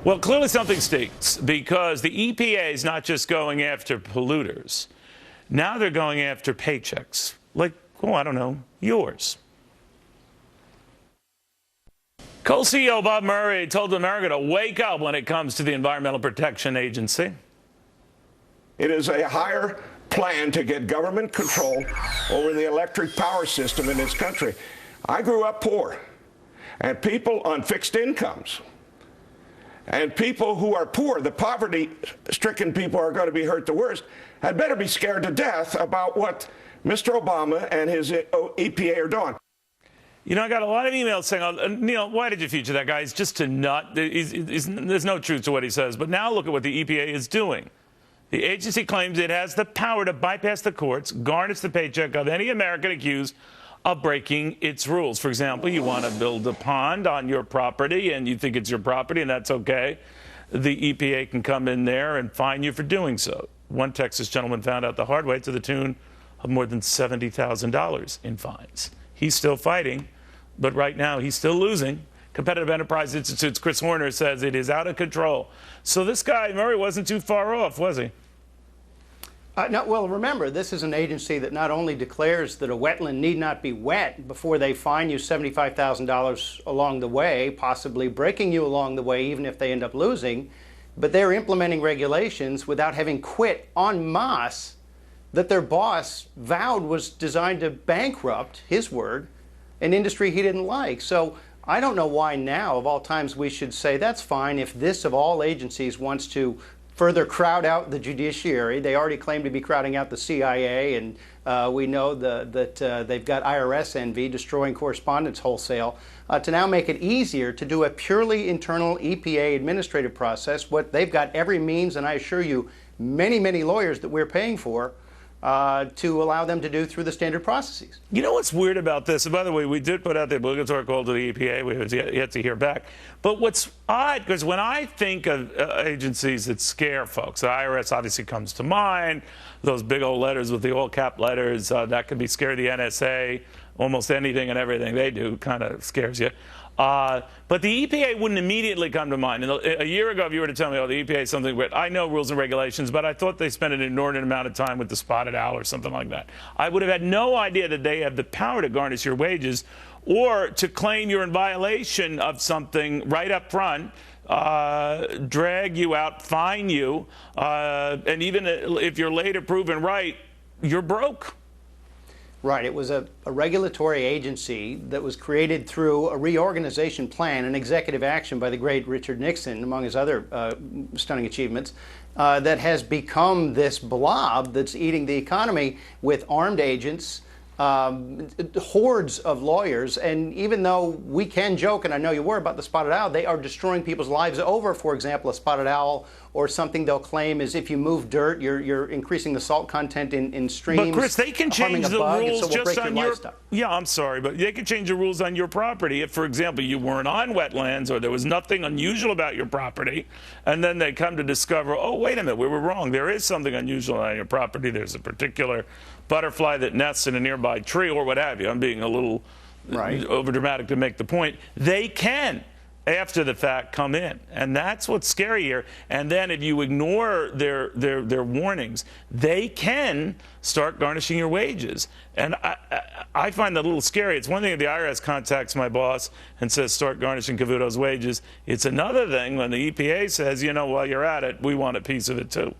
Well, clearly something stinks because the EPA is not just going after polluters. Now they're going after paychecks. Like, oh, I don't know, yours. Coal CEO Bob Murray told America to wake up when it comes to the Environmental Protection Agency. It is a higher plan to get government control over the electric power system in this country. I grew up poor, and people on fixed incomes and people who are poor, the poverty-stricken people are going to be hurt the worst, had better be scared to death about what Mr. Obama and his EPA are doing. You know, I got a lot of emails saying, oh, Neil, why did you feature that guy? He's just a nut. There's no truth to what he says. But now look at what the EPA is doing. The agency claims it has the power to bypass the courts, garnish the paycheck of any American accused of breaking its rules. For example, you want to build a pond on your property and you think it's your property and that's okay. The EPA can come in there and fine you for doing so. One Texas gentleman found out the hard way to the tune of more than $70,000 in fines. He's still fighting, but right now he's still losing. Competitive Enterprise Institute's Chris Horner says it is out of control. So this guy, Murray, wasn't too far off, was he? No, well, remember, this is an agency that not only declares that a wetland need not be wet before they fine you $75,000 along the way, possibly breaking you along the way even if they end up losing, but they're implementing regulations without having quit en masse that their boss vowed was designed to bankrupt, his word, an industry he didn't like. So I don't know why now, of all times, we should say that's fine if this, of all agencies, wants to further crowd out the judiciary. They already claim to be crowding out the CIA, and we know that they've got IRS envy, destroying correspondence wholesale. To now make it easier to do a purely internal EPA administrative process, what they've got every means, and I assure you, many, many lawyers that we're paying for, to allow them to do through the standard processes. You know what's weird about this? And by the way, we did put out the obligatory call to the EPA. We have yet to hear back. But what's odd, because when I think of agencies that scare folks, the IRS obviously comes to mind, those big old letters with the all-cap letters, that could be scary. The NSA, almost anything and everything they do kind of scares you. But the EPA wouldn't immediately come to mind. And a year ago, if you were to tell me, oh, the EPA is something, but I know rules and regulations, but I thought they spent an inordinate amount of time with the spotted owl or something like that. I would have had no idea that they have the power to garnish your wages or to claim you're in violation of something right up front, drag you out, fine you, and even if you're later proven right, you're broke. Right. It was a regulatory agency that was created through a reorganization plan and executive action by the great Richard Nixon, among his other stunning achievements, that has become this blob that's eating the economy with armed agents, hordes of lawyers. And even though we can joke, and I know you were, about the spotted owl, they are destroying people's lives over, for example, a spotted owl, or something they'll claim is if you move dirt, you're increasing the salt content in streams. But Chris, they can change the rules just on your livestock. Yeah, I'm sorry, but they can change the rules on your property if, for example, you weren't on wetlands or there was nothing unusual about your property, and then they come to discover, oh, wait a minute, we were wrong. There is something unusual on your property. There's a particular butterfly that nests in a nearby tree or what have you. I'm being a little overdramatic to make the point. They can, after the fact, come in, and that's what's scary here. And then if you ignore their warnings, they can start garnishing your wages. And I find that a little scary. It's one thing if the IRS contacts my boss and says start garnishing Cavuto's wages. It's another thing when the EPA says, you know, while you're at it, we want a piece of it too.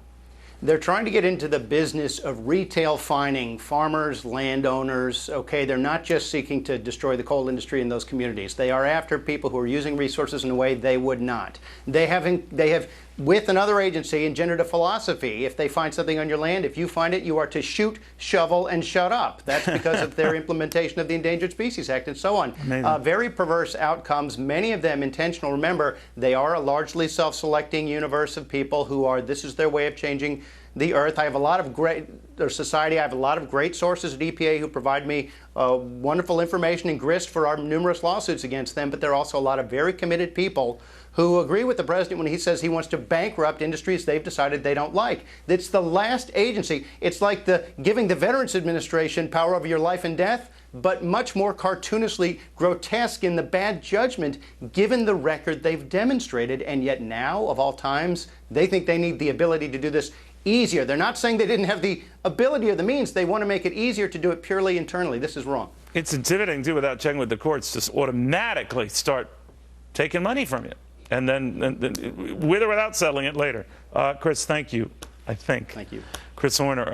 They're trying to get into the business of retail fining farmers, landowners. Okay, they're not just seeking to destroy the coal industry in those communities. They are after people who are using resources in a way they would not. They have, with another agency, engendered a philosophy. If they find something on your land, if you find it, you are to shoot, shovel, and shut up. That's because of their implementation of the Endangered Species Act and so on. Very perverse outcomes, many of them intentional. Remember, they are a largely self-selecting universe of people who are, this is their way of changing the earth. I have a lot of great, or society, I have a lot of great sources at EPA who provide me wonderful information and grist for our numerous lawsuits against them, but there are also a lot of very committed people who agree with the president when he says he wants to bankrupt industries they've decided they don't like. It's the last agency. It's like giving the Veterans Administration power over your life and death. but much more cartoonishly grotesque in the bad judgment given the record they've demonstrated. And yet now, of all times, they think they need the ability to do this easier. They're not saying they didn't have the ability or the means. They want to make it easier to do it purely internally. This is wrong. It's intimidating, too, without checking with the courts, to automatically start taking money from you, and then with or without settling it later. Chris, thank you, I think. Thank you. Chris Horner.